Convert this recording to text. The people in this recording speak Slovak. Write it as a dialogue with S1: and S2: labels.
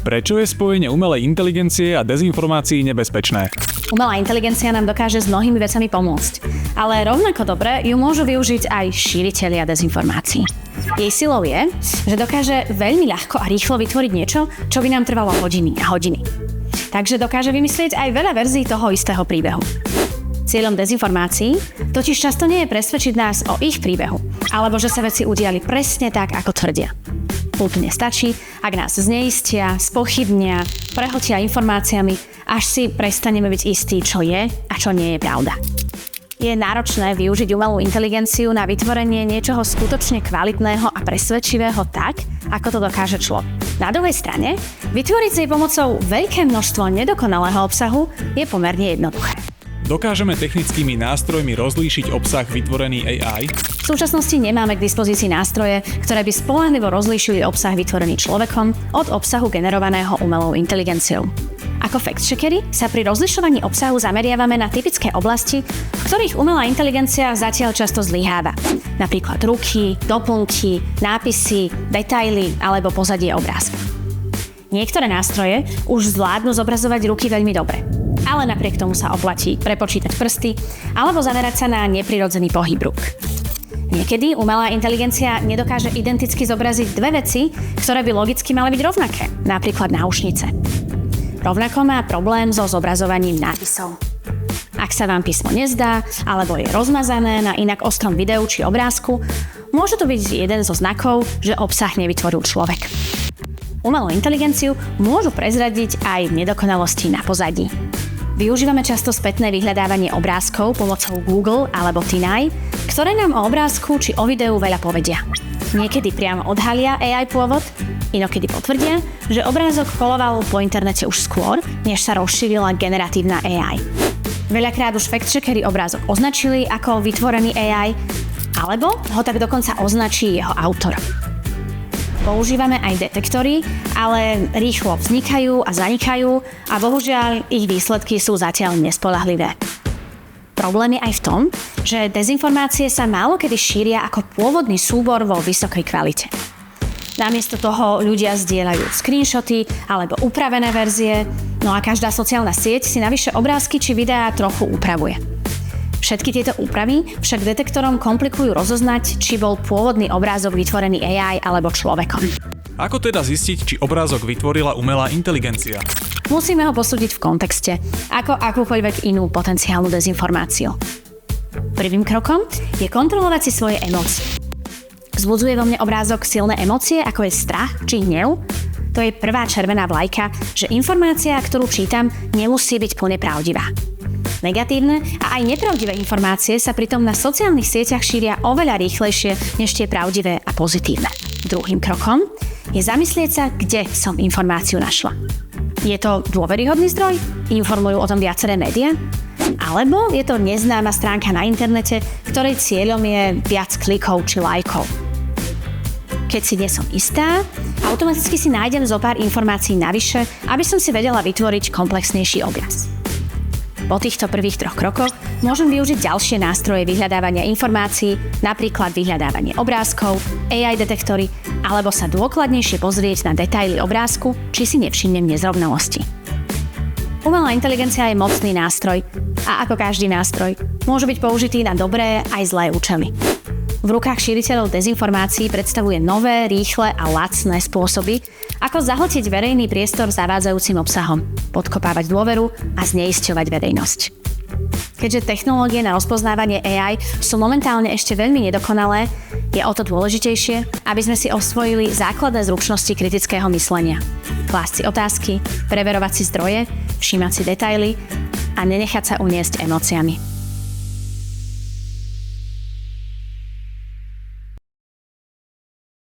S1: Prečo je spojenie umelej inteligencie a dezinformácií nebezpečné?
S2: Umelá inteligencia nám dokáže s mnohými vecami pomôcť, ale rovnako dobre ju môžu využiť aj šíritelia dezinformácií. Jej silou je, že dokáže veľmi ľahko a rýchlo vytvoriť niečo, čo by nám trvalo hodiny a hodiny. Takže dokáže vymyslieť aj veľa verzií toho istého príbehu. Cieľom dezinformácií totiž často nie je presvedčiť nás o ich príbehu, alebo že sa veci udiali presne tak, ako tvrdia. Úplne stačí, ak nás zneistia, spochybnia, prehltia informáciami, až si prestaneme byť istí, čo je a čo nie je pravda. Je náročné využiť umelú inteligenciu na vytvorenie niečoho skutočne kvalitného a presvedčivého tak, ako to dokáže človek. Na druhej strane, vytvoriť si jej pomocou veľké množstvo nedokonalého obsahu je pomerne jednoduché.
S1: Dokážeme technickými nástrojmi rozlíšiť obsah vytvorený AI?
S2: V súčasnosti nemáme k dispozícii nástroje, ktoré by spoľahlivo rozlíšili obsah vytvorený človekom od obsahu generovaného umelou inteligenciou. Ako fact-checkeri sa pri rozlišovaní obsahu zameriavame na typické oblasti, v ktorých umelá inteligencia zatiaľ často zlyháva. Napríklad ruky, doplnky, nápisy, detaily alebo pozadie obrázku. Niektoré nástroje už zvládnu zobrazovať ruky veľmi dobre, ale napriek tomu sa oplatí prepočítať prsty alebo zamerať sa na neprirodzený pohyb rúk. Niekedy umelá inteligencia nedokáže identicky zobraziť dve veci, ktoré by logicky mali byť rovnaké, napríklad náušnice. Rovnako má problém so zobrazovaním nápisov. Ak sa vám písmo nezdá, alebo je rozmazané na inak ostrom videu či obrázku, môže to byť jeden zo znakov, že obsah nevytvoril človek. Umelú inteligenciu môžu prezradiť aj nedokonalosti na pozadí. Využívame často spätné vyhľadávanie obrázkov pomocou Google alebo TinEye, ktoré nám o obrázku či o videu veľa povedia. Niekedy priamo odhalia AI pôvod, inokedy potvrdia, že obrázok koloval po internete už skôr, než sa rozšírila generatívna AI. Veľakrát už fact-checkeri obrázok označili ako vytvorený AI, alebo ho tak dokonca označí jeho autor. Používame aj detektory, ale rýchlo vznikajú a zanikajú a bohužiaľ ich výsledky sú zatiaľ nespoľahlivé. Problém je aj v tom, že dezinformácie sa málokedy šíria ako pôvodný súbor vo vysokej kvalite. Namiesto toho ľudia zdieľajú screenshoty alebo upravené verzie, no a každá sociálna sieť si navyše obrázky či videá trochu upravuje. Všetky tieto úpravy však detektorom komplikujú rozoznať, či bol pôvodný obrázok vytvorený AI alebo človekom.
S1: Ako teda zistiť, či obrázok vytvorila umelá inteligencia?
S2: Musíme ho posúdiť v kontexte, ako akúkoľvek inú potenciálnu dezinformáciu. Prvým krokom je kontrolovať si svoje emócie. Vzbudzuje vo mne obrázok silné emócie, ako je strach či hnev? To je prvá červená vlajka, že informácia, ktorú čítam, nemusí byť plne pravdivá. Negatívne a aj nepravdivé informácie sa pritom na sociálnych sieťach šíria oveľa rýchlejšie než tie pravdivé a pozitívne. Druhým krokom je zamyslieť sa, kde som informáciu našla. Je to dôveryhodný zdroj? Informujú o tom viaceré médiá? Alebo je to neznáma stránka na internete, ktorej cieľom je viac klikov či lajkov? Keď si nie som istá, automaticky si nájdem zo pár informácií navyše, aby som si vedela vytvoriť komplexnejší obraz. Po týchto prvých 3 krokoch môžem využiť ďalšie nástroje vyhľadávania informácií, napríklad vyhľadávanie obrázkov, AI detektory, alebo sa dôkladnejšie pozrieť na detaily obrázku, či si nevšimnem nezrovnalosti. Umelá inteligencia je mocný nástroj a ako každý nástroj, môže byť použitý na dobré aj zlé účely. V rukách šíriteľov dezinformácií predstavuje nové, rýchle a lacné spôsoby, ako zahltiť verejný priestor zavádzajúcim obsahom, podkopávať dôveru a zneisťovať verejnosť. Keďže technológie na rozpoznávanie AI sú momentálne ešte veľmi nedokonalé, je o to dôležitejšie, aby sme si osvojili základné zručnosti kritického myslenia. Klásť si otázky, preverovať si zdroje, všímať si detaily a nenechať sa uniesť emóciami.